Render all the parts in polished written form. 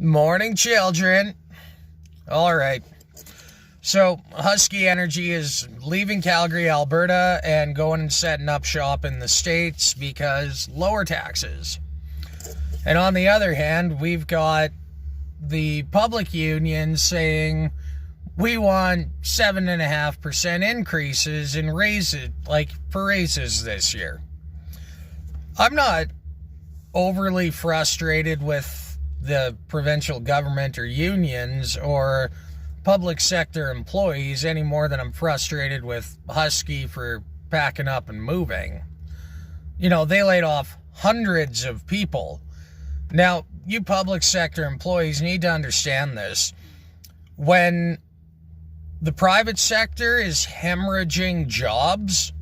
Morning, children. All right. So, Husky Energy is leaving Calgary, Alberta, and going and setting up shop in the States because lower taxes. And on the other hand, we've got the public union saying we want 7.5% increases in raises, for raises this year. I'm not overly frustrated with the provincial government or unions or public sector employees any more than I'm frustrated with Husky for packing up and moving. You know, they laid off hundreds of people. Now, you public sector employees need to understand this. When the private sector is hemorrhaging jobs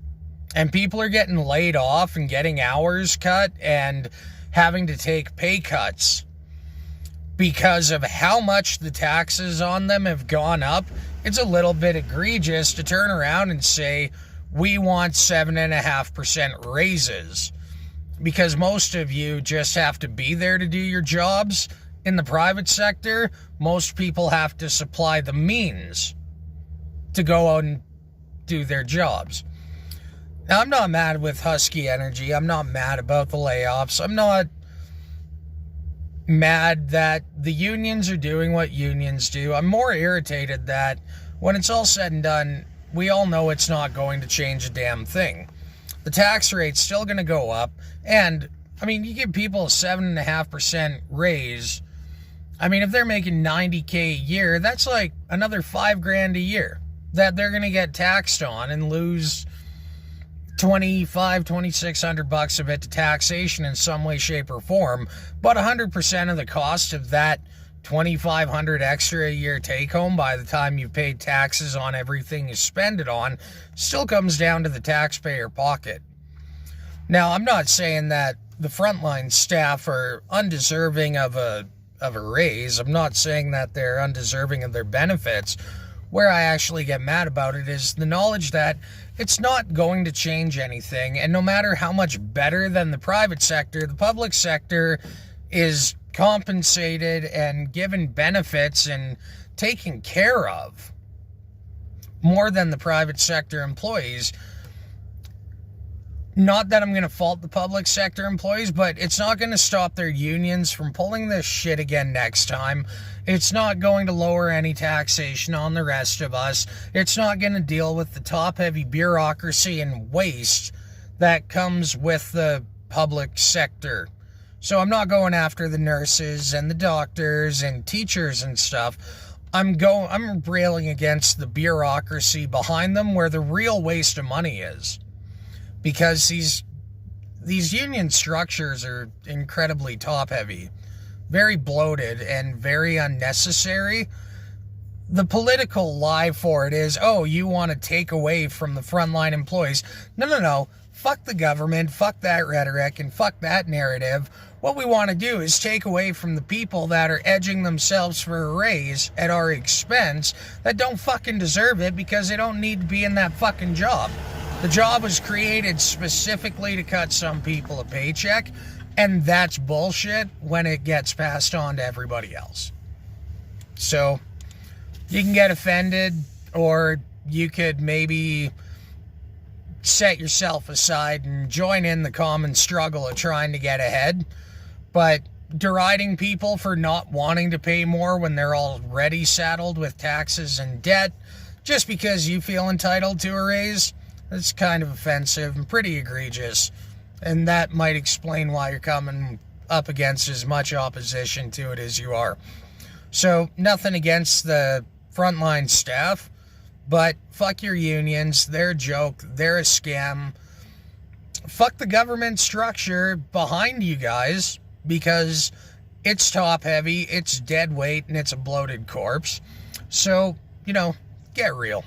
and people are getting laid off and getting hours cut and having to take pay cuts because of how much the taxes on them have gone up, it's a little bit egregious to turn around and say, we want 7.5% raises. Because most of you just have to be there to do your jobs. In the private sector, most people have to supply the means to go out and do their jobs. Now, I'm not mad with Husky Energy. I'm not mad about the layoffs. I'm not mad that the unions are doing what unions do. I'm more irritated that when it's all said and done, we all know it's not going to change a damn thing. The tax rate's still going to go up. And, I mean, you give people a 7.5% raise. I mean, if they're making $90K a year, that's like another $5,000 a year that they're going to get taxed on and lose $2,600 of it to taxation in some way, shape, or form. But 100% of the cost of that $2,500 extra a year take home by the time you've paid taxes on everything you spend it on still comes down to the taxpayer pocket. Now, I'm not saying that the frontline staff are undeserving of a raise. I'm not saying that they're undeserving of their benefits. Where I actually get mad about it is the knowledge that it's not going to change anything. And no matter how much better than the private sector, the public sector is compensated and given benefits and taken care of more than the private sector employees. Not that I'm going to fault the public sector employees, but it's not going to stop their unions from pulling this shit again next time. It's not going to lower any taxation on the rest of us. It's not going to deal with the top-heavy bureaucracy and waste that comes with the public sector. So I'm not going after the nurses and the doctors and teachers and stuff. I'm railing against the bureaucracy behind them where the real waste of money is. Because these union structures are incredibly top-heavy, very bloated, and very unnecessary. The political lie for it is, oh, you want to take away from the frontline employees. No. Fuck the government, fuck that rhetoric, and fuck that narrative. What we want to do is take away from the people that are edging themselves for a raise at our expense that don't fucking deserve it because they don't need to be in that fucking job. The job was created specifically to cut some people a paycheck, and that's bullshit when it gets passed on to everybody else. So, you can get offended, or you could maybe set yourself aside and join in the common struggle of trying to get ahead. But deriding people for not wanting to pay more when they're already saddled with taxes and debt, just because you feel entitled to a raise, that's kind of offensive and pretty egregious. And that might explain why you're coming up against as much opposition to it as you are. So, nothing against the frontline staff, but fuck your unions. They're a joke. They're a scam. Fuck the government structure behind you guys, because it's top-heavy, it's dead weight, and it's a bloated corpse. So, get real.